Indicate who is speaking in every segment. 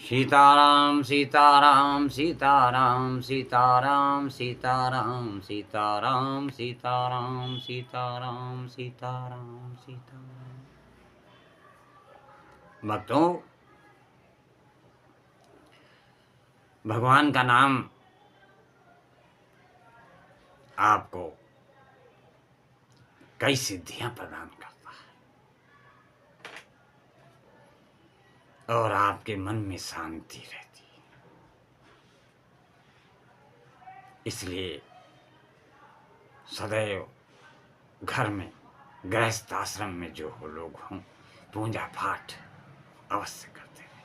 Speaker 1: सीताराम सीताराम सीताराम सीताराम सीताराम सीताराम सीताराम सीताराम सीताराम सीताराम। भक्तों, भगवान का नाम आपको कई सिद्धियां प्रदान करता है और आपके मन में शांति रहती है। इसलिए सदैव घर में, गृहस्थ आश्रम में जो हो लोग हों, पूजा पाठ अवश्य करते हैं।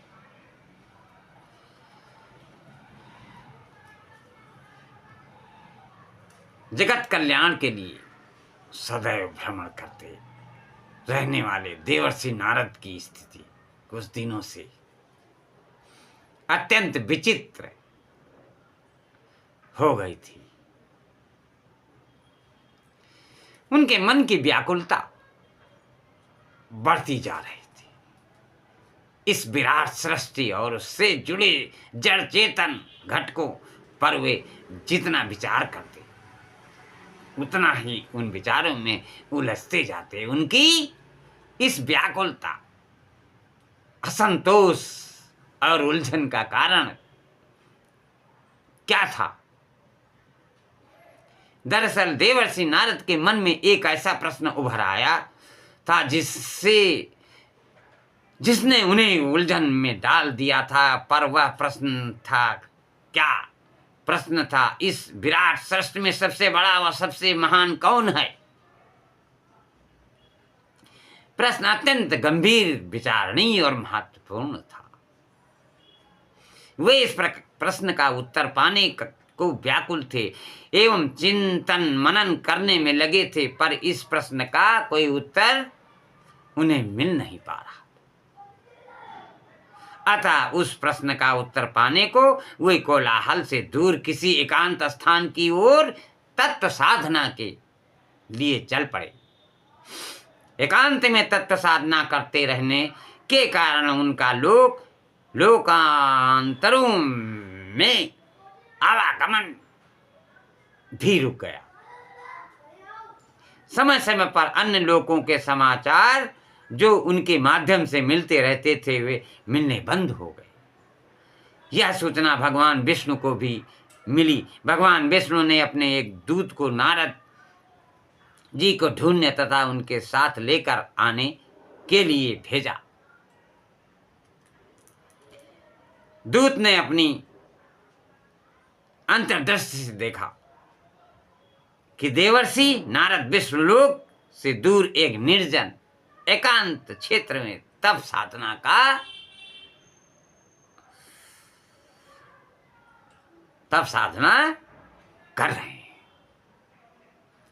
Speaker 1: जगत कल्याण के लिए सदैव भ्रमण करते रहने वाले देवर्षि नारद की स्थिति कुछ दिनों से अत्यंत विचित्र हो गई थी। उनके मन की व्याकुलता बढ़ती जा रही थी। इस विराट सृष्टि और उससे जुड़े जड़ चेतन घटकों पर वे जितना विचार करते, उतना ही उन विचारों में उलझते जाते। उनकी इस व्याकुलता, असंतोष और उलझन का कारण क्या था? दरअसल देवर्षि नारद के मन में एक ऐसा प्रश्न उभर आया था जिसने उन्हें उलझन में डाल दिया था। पर वह प्रश्न था क्या? प्रश्न था, इस विराट सृष्टि में सबसे बड़ा व सबसे महान कौन है? प्रश्न अत्यंत गंभीर, विचारणीय और महत्वपूर्ण था। वे इस प्रश्न का उत्तर पाने को व्याकुल थे एवं चिंतन मनन करने में लगे थे, पर इस प्रश्न का कोई उत्तर उन्हें मिल नहीं पा रहा। अतः उस प्रश्न का उत्तर पाने को वे कोलाहल से दूर किसी एकांत स्थान की ओर तत्व साधना के लिए चल पड़े। एकांत में तत्व साधना करते रहने के कारण उनका लोकांतरों में आवागमन भी रुक गया। समय समय पर अन्य लोगों के समाचार जो उनके माध्यम से मिलते रहते थे, वे मिलने बंद हो गए। यह सूचना भगवान विष्णु को भी मिली। भगवान विष्णु ने अपने एक दूत को नारद जी को ढूंढने तथा उनके साथ लेकर आने के लिए भेजा। दूत ने अपनी अंतर्दृष्टि से देखा कि देवर्षि नारद विष्णुलोक से दूर एक निर्जन एकांत क्षेत्र में तप साधना कर रहे हैं।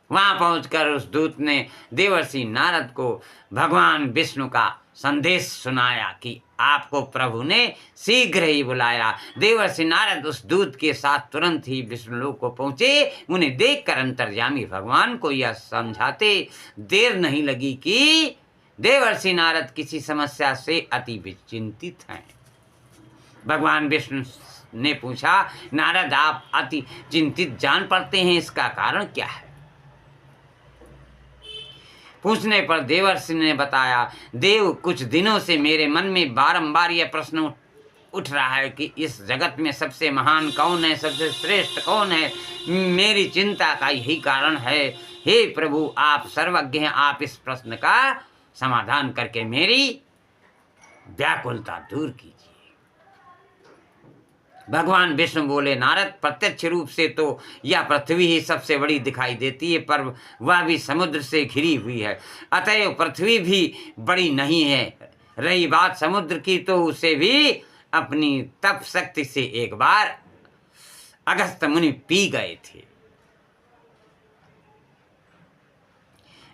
Speaker 1: वहां पहुंचकर उस दूत ने देवर्षि नारद को भगवान विष्णु का संदेश सुनाया कि आपको प्रभु ने शीघ्र ही बुलाया। देवर्षि नारद उस दूत के साथ तुरंत ही विष्णुलोक को पहुंचे। उन्हें देखकर अंतर्यामी भगवान को यह समझाते देर नहीं लगी कि देवर्षि नारद किसी समस्या से अति चिंतित हैं। भगवान विष्णु ने पूछा, नारद आप अति चिंतित जान पड़ते हैं, इसका कारण क्या है? पूछने पर देवर्षि ने बताया, देव, कुछ दिनों से मेरे मन में बारंबार यह प्रश्न उठ रहा है कि इस जगत में सबसे महान कौन है, सबसे श्रेष्ठ कौन है। मेरी चिंता का यही कारण है। हे प्रभु, आप सर्वज्ञ हैं, आप इस प्रश्न का समाधान करके मेरी व्याकुलता दूर कीजिए। भगवान विष्णु बोले, नारद, प्रत्यक्ष रूप से तो यह पृथ्वी ही सबसे बड़ी दिखाई देती है, पर वह भी समुद्र से घिरी हुई है। अतएव पृथ्वी भी बड़ी नहीं है। रही बात समुद्र की, तो उसे भी अपनी तप शक्ति से एक बार अगस्त्य मुनि पी गए थे।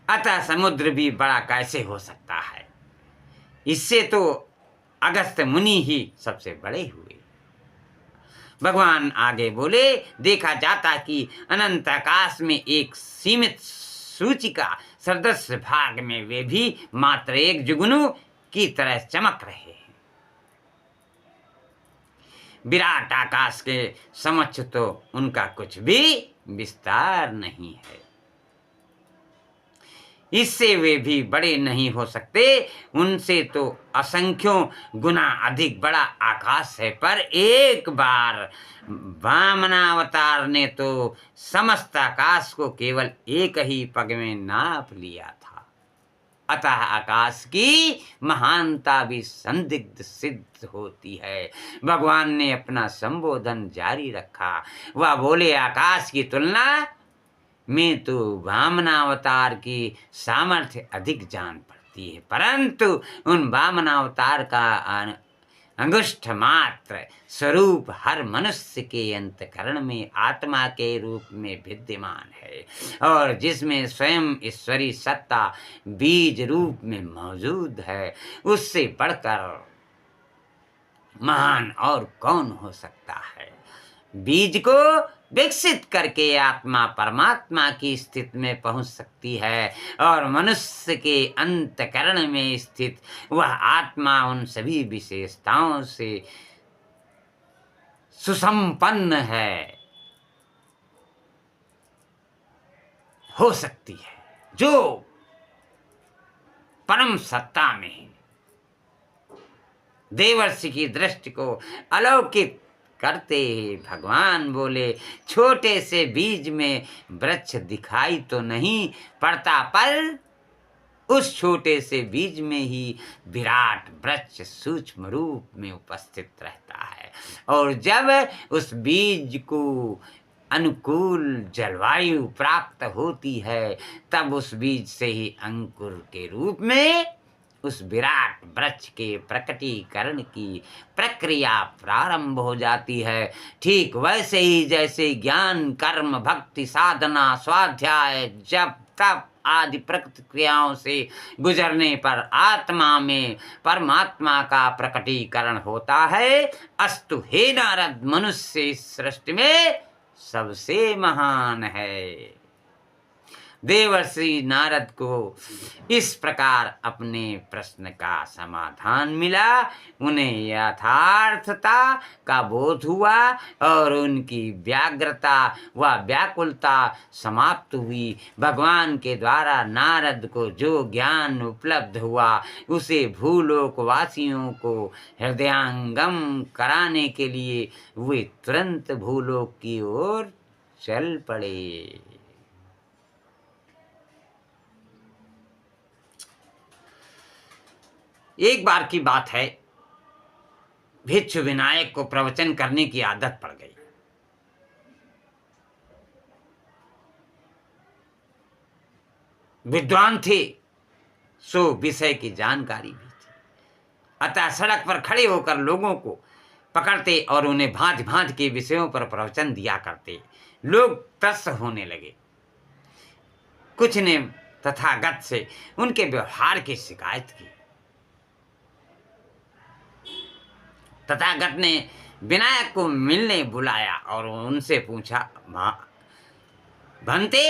Speaker 1: अतः समुद्र भी बड़ा कैसे हो सकता है? इससे तो अगस्त्य मुनि ही सबसे बड़े हुए। भगवान आगे बोले, देखा जाता कि अनंत आकाश में एक सीमित सूचिका सदृश भाग में वे भी मात्र एक जुगनू की तरह चमक रहे हैं। विराट आकाश के समक्ष तो उनका कुछ भी विस्तार नहीं है। इससे वे भी बड़े नहीं हो सकते, उनसे तो असंख्यों गुना अधिक बड़ा आकाश है। पर एक बार वामनावतार ने तो समस्त आकाश को केवल एक ही पग में नाप लिया था। अतः आकाश की महानता भी संदिग्ध सिद्ध होती है। भगवान ने अपना संबोधन जारी रखा। वह बोले, आकाश की तुलना में तो वामनावतार की सामर्थ्य अधिक जान पड़ती है, परंतु उन वामनावतार का अंगुष्ठ मात्र स्वरूप हर मनुष्य के अंतकरण में आत्मा के रूप में विद्यमान है, और जिसमें स्वयं ईश्वरी सत्ता बीज रूप में मौजूद है, उससे बढ़कर महान और कौन हो सकता है। बीज को विकसित करके आत्मा परमात्मा की स्थिति में पहुंच सकती है, और मनुष्य के अंतकरण में स्थित वह आत्मा उन सभी विशेषताओं से सुसंपन्न है, हो सकती है, जो परम सत्ता में है। देवर्षि की दृष्टि को अलौकिक करते ही भगवान बोले, छोटे से बीज में वृक्ष दिखाई तो नहीं पड़ता, पर उस छोटे से बीज में ही विराट वृक्ष सूक्ष्म रूप में उपस्थित रहता है। और जब उस बीज को अनुकूल जलवायु प्राप्त होती है, तब उस बीज से ही अंकुर के रूप में उस विराट वृक्ष के प्रकटीकरण की प्रक्रिया प्रारंभ हो जाती है। ठीक वैसे ही जैसे ज्ञान, कर्म, भक्ति, साधना, स्वाध्याय, जप, तप आदि प्रकृति क्रियाओं से गुजरने पर आत्मा में परमात्मा का प्रकटीकरण होता है। अस्तु हे नारद, मनुष्य इस सृष्टि में सबसे महान है। देवर्षि नारद को इस प्रकार अपने प्रश्न का समाधान मिला। उन्हें यथार्थता का बोध हुआ और उनकी व्यग्रता व व्याकुलता समाप्त हुई। भगवान के द्वारा नारद को जो ज्ञान उपलब्ध हुआ, उसे भूलोक वासियों को हृदयांगम कराने के लिए वे तुरंत भूलोक की ओर चल पड़े। एक बार की बात है, भिक्षु विनायक को प्रवचन करने की आदत पड़ गई। विद्वान थे, सो विषय की जानकारी भी थी। अतः सड़क पर खड़े होकर लोगों को पकड़ते और उन्हें भांति भांति के विषयों पर प्रवचन दिया करते। लोग त्रस्त होने लगे। कुछ ने तथागत से उनके व्यवहार की शिकायत की। तथागत ने विनायक को मिलने बुलाया और उनसे पूछा, भंते,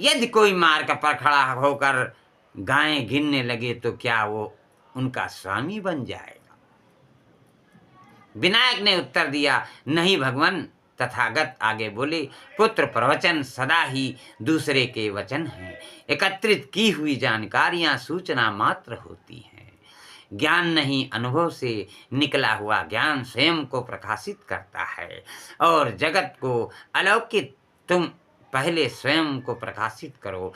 Speaker 1: यदि कोई मार्ग पर खड़ा होकर गायें गिनने लगे तो क्या वो उनका स्वामी बन जाएगा? विनायक ने उत्तर दिया, नहीं भगवान। तथागत आगे बोले, पुत्र, प्रवचन सदा ही दूसरे के वचन हैं। एकत्रित की हुई जानकारियां सूचना मात्र होती हैं। ज्ञान नहीं, अनुभव से निकला हुआ ज्ञान स्वयं को प्रकाशित करता है और जगत को अलौकिक। तुम पहले स्वयं को प्रकाशित करो,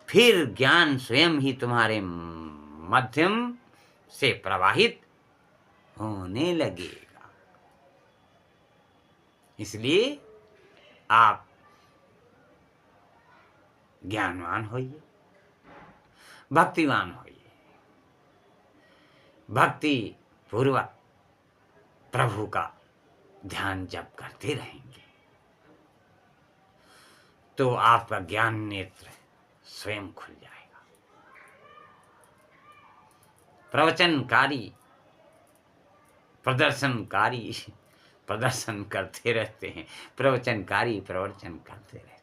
Speaker 1: फिर ज्ञान स्वयं ही तुम्हारे माध्यम से प्रवाहित होने लगेगा। इसलिए आप ज्ञानवान होइए, भक्तिवान होइए। भक्ति पूर्वक प्रभु का ध्यान जप करते रहेंगे तो आपका ज्ञान नेत्र स्वयं खुल जाएगा। प्रवचनकारी प्रदर्शनकारी प्रदर्शन करते रहते हैं, प्रवचनकारी प्रवचन करते रहते हैं,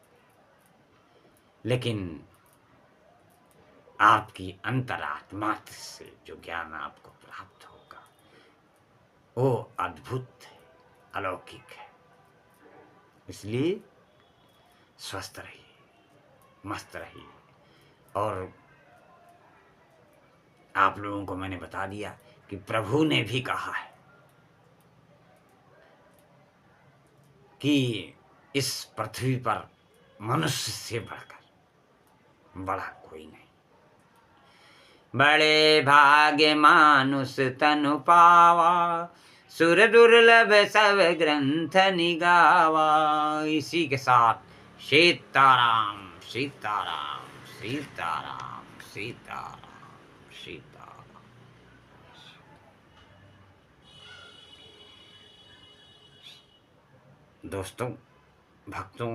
Speaker 1: लेकिन आपकी अंतरात्मा से जो ज्ञान आपको प्राप्त होगा वो अद्भुत है। अलौकिक है। इसलिए स्वस्थ रहिए, मस्त रहिए। और आप लोगों को मैंने बता दिया कि प्रभु ने भी कहा है कि इस पृथ्वी पर मनुष्य से बढ़कर बड़ा कोई नहीं। बड़े भाग्य मानुष तनु पावा, सुर दुर्लभ सब ग्रंथ निगावा। इसी के साथ सीताराम सीताराम सीताराम सीताराम सीताराम। दोस्तों, भक्तों,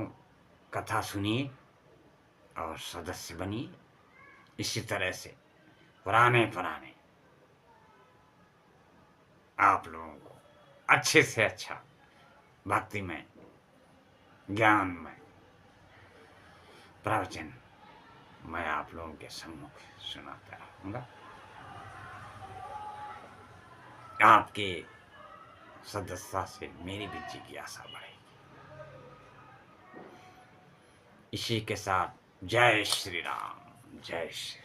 Speaker 1: कथा सुनिए और सदस्य बनिए। इसी तरह से पुराने आप लोगों को अच्छे से अच्छा भक्ति में, ज्ञान में प्रवचन मैं आप लोगों के सम्मुख सुनाता रहूँगा। आपके सदस्यता से मेरी भी जिज्ञासा बढ़ेगी। इसी के साथ जय श्री राम, जय श्री